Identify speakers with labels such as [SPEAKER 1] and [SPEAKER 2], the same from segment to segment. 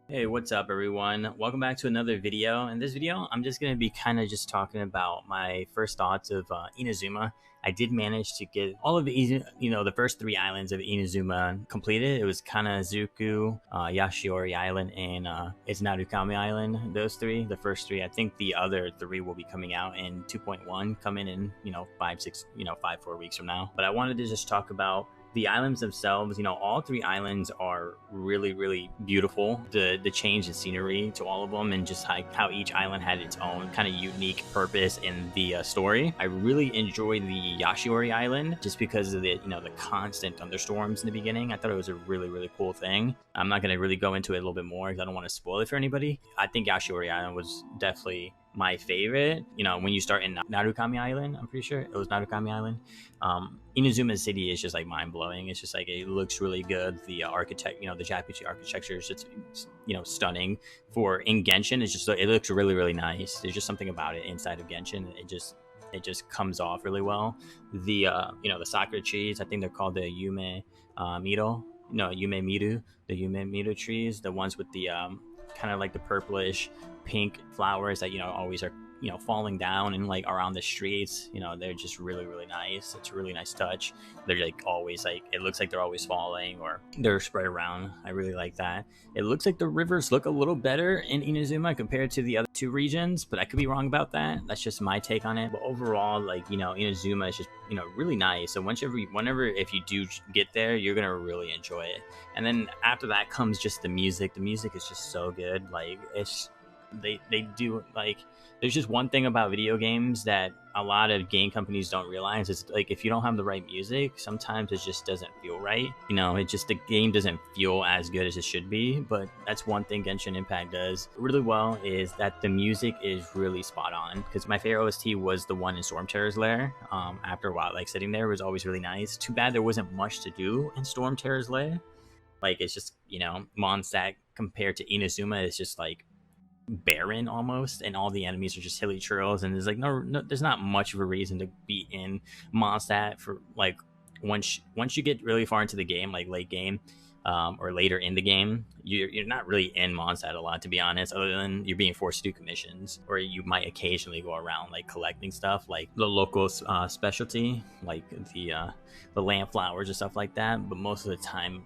[SPEAKER 1] Hey, what's up everyone? Welcome back to another video. In this video, I'm just going to be kind of just talking about my first thoughts of Inazuma. I did manage to get all of the first three islands of Inazuma completed. It was Kanazuku, Yashiori Island, and it's Narukami Island. Those three, the first three. I think the other three will be coming out in 2.1, coming in 5-4 weeks from now. But I wanted to just talk about the islands themselves. All three islands are really beautiful. The change in scenery to all of them, and just like how each island had its own kind of unique purpose in the story. I really enjoyed the Yashiori Island just because of the constant thunderstorms in the beginning. I thought it was a really cool thing. I'm not going to really go into it a little bit more because I don't want to spoil it for anybody. I think Yashiori Island was definitely my favorite. When you start in Narukami Island, I'm pretty sure it was Narukami Island. Inazuma City is just like mind blowing. It's just like it looks really good. The the Japanese architecture is just stunning. For in Genshin, it looks really nice. There's just something about it inside of Genshin. It just comes off really well. The Sakura trees, I think they're called the Yume Miro. No, Yume Miru. The Yume Miru trees, the ones with the kind of like the purplish pink flowers that always are falling down and like around the streets. They're just really nice. It's a really nice touch. They're like always, like, it looks like they're always falling or they're spread around. I really like that. It looks like the rivers look a little better in Inazuma compared to the other two regions, but I could be wrong about that. That's just my take on it. But overall, like, Inazuma is just really nice. So whenever if you do get there, you're gonna really enjoy it. And then after that comes just the music. The music is just so good. Like, they do, like, there's just one thing about video games that a lot of game companies don't realize. It's like, if you don't have the right music, sometimes it just doesn't feel right. The game doesn't feel as good as it should be. But that's one thing Genshin Impact does really well, is that the music is really spot on. Because my favorite OST was the one in Storm Terror's Lair. After a while, like, sitting there was always really nice. Too bad there wasn't much to do in Storm Terror's Lair. Like, it's just, Mondstadt compared to Inazuma is just like barren almost, and all the enemies are just hilly trails, and there's like no there's not much of a reason to be in Mondstadt for, like, once you get really far into the game, like late game, or later in the game, you're not really in Mondstadt a lot, to be honest, other than you're being forced to do commissions, or you might occasionally go around like collecting stuff like the local specialty, like the lamp flowers or stuff like that. But most of the time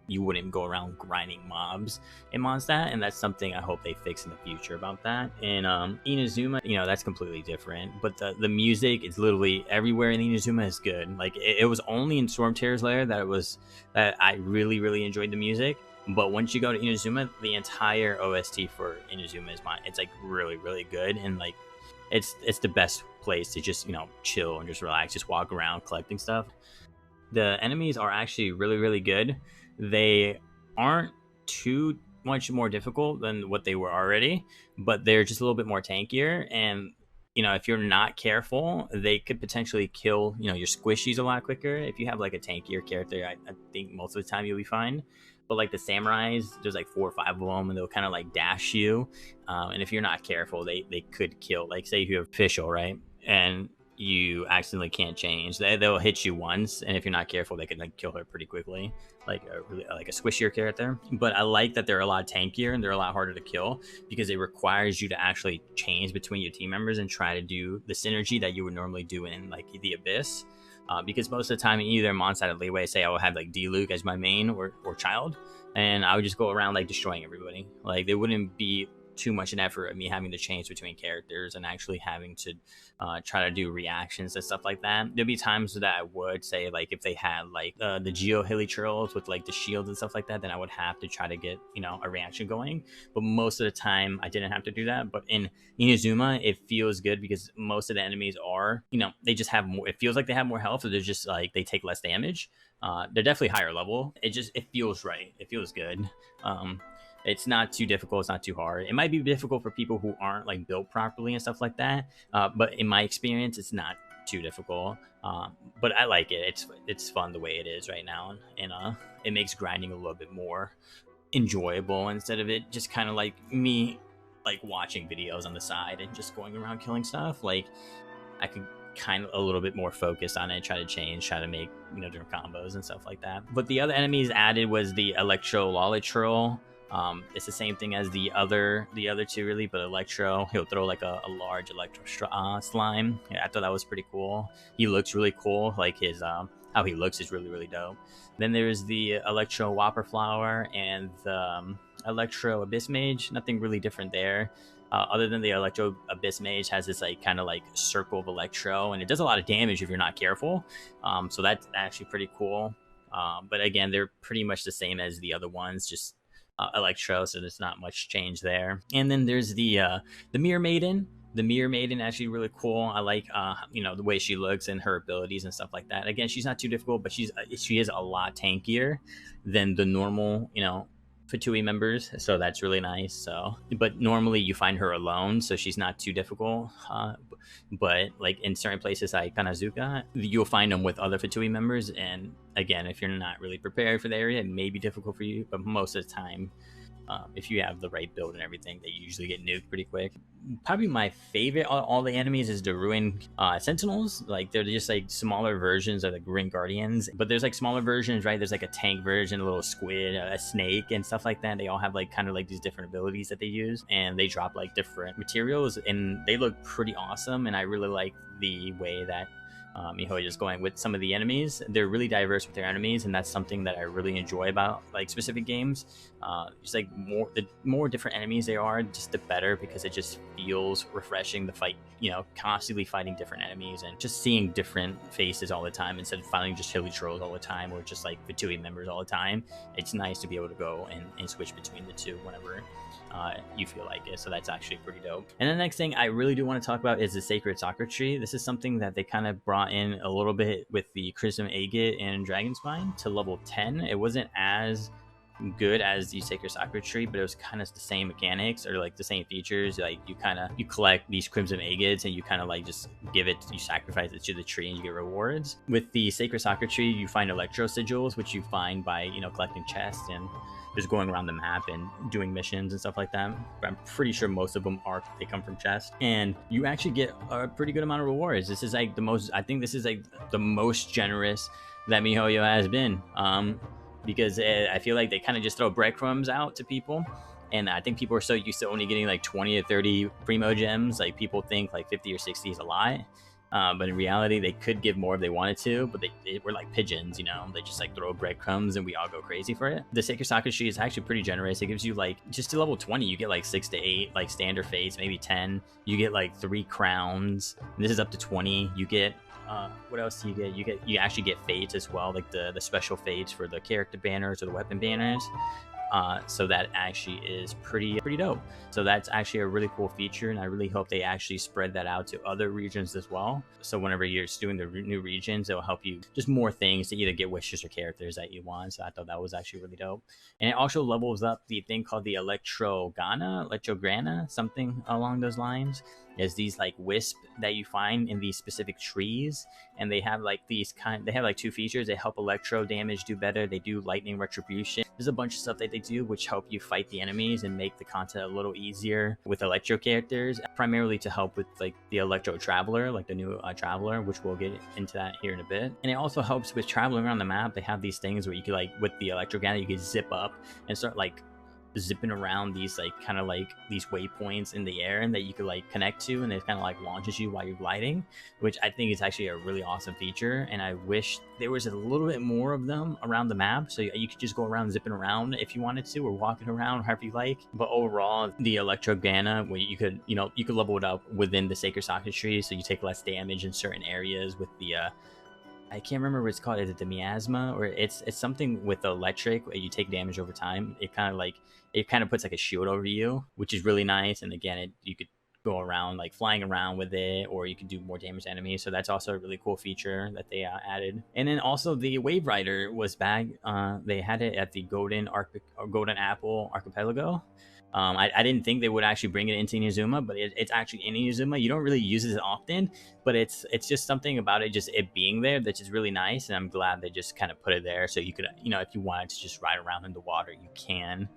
[SPEAKER 1] you wouldn't go around grinding mobs in Mondstadt, and that's something I hope they fix in the future about that. And Inazuma, that's completely different. But the music is literally everywhere in Inazuma is good. Like, it was only in Storm Terror's Lair that I really enjoyed the music. But once you go to Inazuma, the entire OST for Inazuma is mine. It's like really good, and like it's the best place to just chill and just relax, just walk around collecting stuff. The enemies are actually really good. They aren't too much more difficult than what they were already, but they're just a little bit more tankier. And if you're not careful, they could potentially kill your squishies a lot quicker. If you have like a tankier character, I think most of the time you'll be fine. But like the samurais, there's like 4 or 5 of them, and they'll kind of like dash you. And if you're not careful, they could kill. Like, say if you have official, right, and you accidentally can't change, they'll hit you once, and if you're not careful, they can like kill her pretty quickly, like a squishier character. But I like that they're a lot tankier and they're a lot harder to kill, because it requires you to actually change between your team members and try to do the synergy that you would normally do in like the Abyss. Because most of the time, either Mondstadt or Leeway, say I would have like D-Luke as my main or child, and I would just go around like destroying everybody. Like, there wouldn't be too much an effort of me having to change between characters and actually having to try to do reactions and stuff like that. There'd be times that I would say, like, if they had like the Geo Hilly Trails with like the shields and stuff like that, then I would have to try to get a reaction going. But most of the time I didn't have to do that. But in Inazuma, it feels good because most of the enemies are, they just have more, it feels like they have more health, or they're just like, they take less damage. They're definitely higher level. It feels right. It feels good. It's not too difficult. It's not too hard. It might be difficult for people who aren't like built properly and stuff like that. But in my experience, it's not too difficult. But I like it. It's fun the way it is right now, and it makes grinding a little bit more enjoyable instead of it just kind of like me like watching videos on the side and just going around killing stuff. Like, I could kind of a little bit more focused on it, try to make different combos and stuff like that. But the other enemies added was the Electro Traveler, It's the same thing as the other two really, but Electro, he'll throw like a large slime. Yeah, I thought that was pretty cool. He looks really cool. Like his how he looks is really dope. Then there's the Electro Whopper Flower and the Electro Abyss Mage. Nothing really different there. Other than the Electro Abyss Mage has this like kind of like circle of Electro, and it does a lot of damage if you're not careful. So that's actually pretty cool. But again, they're pretty much the same as the other ones, just Electro, so there's not much change there. And then there's the Mirror Maiden. The Mirror Maiden actually really cool. I like the way she looks and her abilities and stuff like that. Again, she's not too difficult, but she is a lot tankier than the normal Fatui members, so that's really nice. So, but normally you find her alone, so she's not too difficult. But like in certain places like Kanazuka, you'll find them with other Fatui members, and again, if you're not really prepared for the area, it may be difficult for you. But most of the time, if you have the right build and everything, they usually get nuked pretty quick. Probably my favorite all the enemies is the Ruin Sentinels. Like they're just like smaller versions of the Ruin Guardians, but there's like smaller versions, right? There's like a tank version, a little squid, a snake, and stuff like that. They all have like kind of like these different abilities that they use, and they drop like different materials, and they look pretty awesome. And I really like the way that Miho is going with some of the enemies. They're really diverse with their enemies, and that's something that I really enjoy about like specific games. Just like the more different enemies they are, just the better, because it just feels refreshing to fight, constantly fighting different enemies and just seeing different faces all the time instead of fighting just hilly trolls all the time or just like Fatui members all the time. It's nice to be able to go and switch between the two whenever you feel like it. So that's actually pretty dope. And the next thing I really do want to talk about is the Sacred Sakura Tree. This is something that they kind of brought in a little bit with the Crimson Agate and Dragon Spine to level 10. It wasn't as good as the Sacred Sakura Tree, but it was kind of the same mechanics or like the same features. Like you collect these Crimson Agates and you kind of like just you sacrifice it to the tree and you get rewards. With the Sacred Sakura Tree, you find Electro Sigils, which you find by collecting chests and just going around the map and doing missions and stuff like that. But I'm pretty sure most of them they come from chests, and you actually get a pretty good amount of rewards. This is like I think this is like the most generous that MiHoYo has been, because I feel like they kind of just throw breadcrumbs out to people, and I think people are so used to only getting like 20 or 30 primo gems. Like people think like 50 or 60 is a lot. But in reality, they could give more if they wanted to, but they were like pigeons, they just like throw breadcrumbs and we all go crazy for it. The Sacred Sakura Tree is actually pretty generous. It gives you like, just to level 20, you get like 6 to 8 like standard fates, maybe 10. You get like 3 crowns, and this is up to 20. You get what else do you get? You actually get fates as well, like the special fates for the character banners or the weapon banners. So that actually is pretty dope. So that's actually a really cool feature, and I really hope they actually spread that out to other regions as well. So whenever you're doing the new regions, it'll help you just more things to either get wishes or characters that you want. So I thought that was actually really dope. And it also levels up the thing called the Electrograna, something along those lines. Is these like wisp that you find in these specific trees, and they have like they have like 2 features. They help electro damage do better. They do lightning retribution. There's a bunch of stuff that they do which help you fight the enemies and make the content a little easier with electro characters, primarily to help with like the Electro Traveler, like the new Traveler, which we'll get into that here in a bit. And it also helps with traveling around the map. They have these things where you could like, with the Electrograna, you could zip up and start like zipping around these like kind of like these waypoints in the air, and that you could like connect to, and it kind of like launches you while you're gliding, which I think is actually a really awesome feature. And I wish there was a little bit more of them around the map, so you could just go around zipping around if you wanted to, or walking around however you like. But overall, the Electrograna, where you could level it up within the Sacred Sakura Tree, so you take less damage in certain areas with the I can't remember what it's called. Is it the miasma, or it's something with the electric where you take damage over time? It kind of puts like a shield over you, which is really nice. And again, you could go around like flying around with it, or you can do more damage to enemies. So that's also a really cool feature that they added. And then also the Waverider was back. They had it at the Golden Apple Archipelago. I didn't think they would actually bring it into Inazuma, but it's actually in Inazuma. You don't really use it often, but it's just something about it, just it being there, that's just really nice. And I'm glad they just kind of put it there, so you could, if you wanted to just ride around in the water, you can.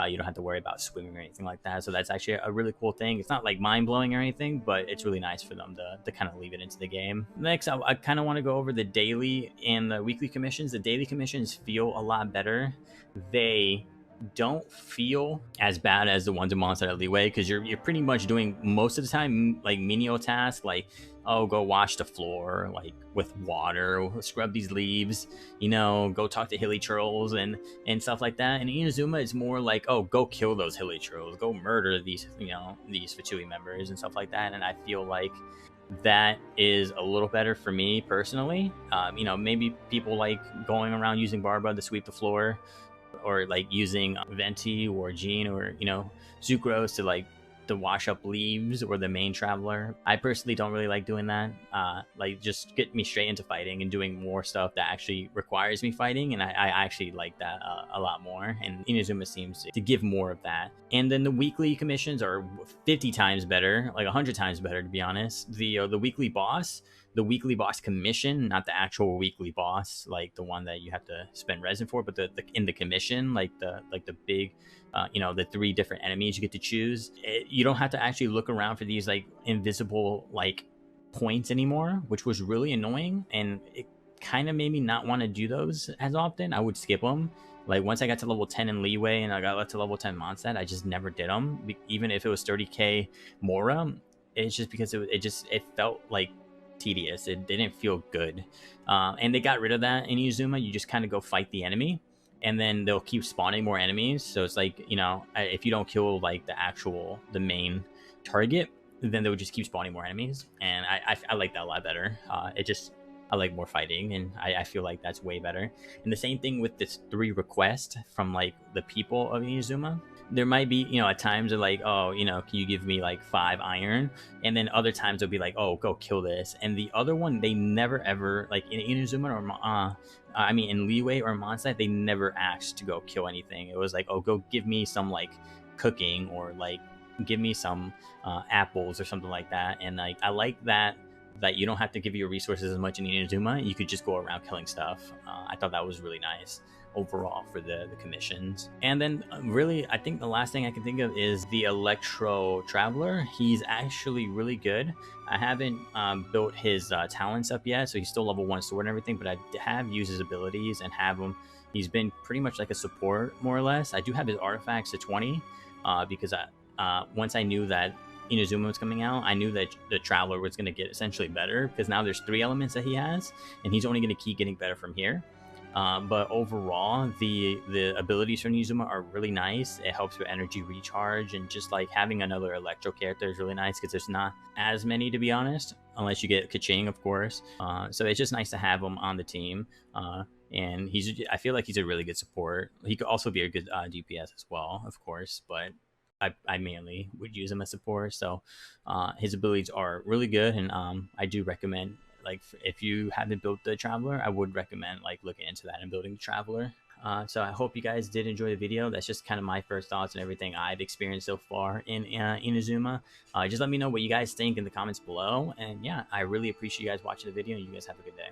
[SPEAKER 1] You don't have to worry about swimming or anything like that. So that's actually a really cool thing. It's not like mind-blowing or anything, but it's really nice for them to kind of leave it into the game. Next, I kind of want to go over the daily and the weekly commissions. The daily commissions feel a lot better. They don't feel as bad as the ones in Monster Leeway, because you're pretty much doing most of the time like menial tasks, like, oh, go wash the floor like with water, scrub these leaves, go talk to hilly trolls and stuff like that. And Inazuma is more like, oh, go kill those hilly trolls, go murder these Fatui members and stuff like that. And I feel like that is a little better for me personally. Maybe people like going around using Barbara to sweep the floor, or like using Venti or Jean or Sucrose to like to wash up leaves, or the main traveler. I personally don't really like doing that. Like, just get me straight into fighting and doing more stuff that actually requires me fighting, and I actually like that a lot more. And Inazuma seems to give more of that. And then the weekly commissions are 50 times better, like 100 times better, to be honest. The weekly boss. The weekly boss commission, not the actual weekly boss, like the one that you have to spend resin for, but the in the commission, like the big, the 3 different enemies you get to choose. You don't have to actually look around for these like invisible like points anymore, which was really annoying, and it kind of made me not want to do those as often. I would skip them. Like, once I got to level 10 in Leeway and I got to level 10 Mondstadt, I just never did them, even if it was 30k Mora. It's just because it felt like tedious. It didn't feel good. And they got rid of that in Inazuma. You just kind of go fight the enemy, and then they'll keep spawning more enemies. So it's like, if you don't kill like the main target, then they would just keep spawning more enemies. And I like that a lot better. I like more fighting, and I feel like that's way better. And the same thing with this 3 requests from like the people of Inazuma. There might be, at times they're like, oh, can you give me like 5 iron? And then other times they'll be like, oh, go kill this. And the other one, they never ever, like in Inazuma or in Leeway or Mondstadt, they never asked to go kill anything. It was like, oh, go give me some like cooking, or like give me some apples or something like that. And like, I like that you don't have to give your resources as much in Inazuma. You could just go around killing stuff. I thought that was really nice overall for the commissions. And then really, I think the last thing I can think of is the Electro Traveler. He's actually really good. I haven't built his talents up yet, so he's still level 1 sword and everything, but I have used his abilities and have him. He's been pretty much like a support, more or less. I do have his artifacts to 20 because once I knew that Inazuma was coming out, I knew that the Traveler was going to get essentially better, because now there's 3 elements that he has, and he's only going to keep getting better from here. But overall, the abilities from Inazuma are really nice. It helps with energy recharge, and just like having another Electro character is really nice, because there's not as many, to be honest, unless you get Kaching, of course. So it's just nice to have him on the team. And I feel like he's a really good support. He could also be a good DPS as well, of course, but I mainly would use him as support. So his abilities are really good, and I do recommend, like, if you haven't built the Traveler, I would recommend like looking into that and building the Traveler. So I hope you guys did enjoy the video. That's just kind of my first thoughts and everything I've experienced so far in Inazuma. Just let me know what you guys think in the comments below. And yeah, I really appreciate you guys watching the video, and you guys have a good day.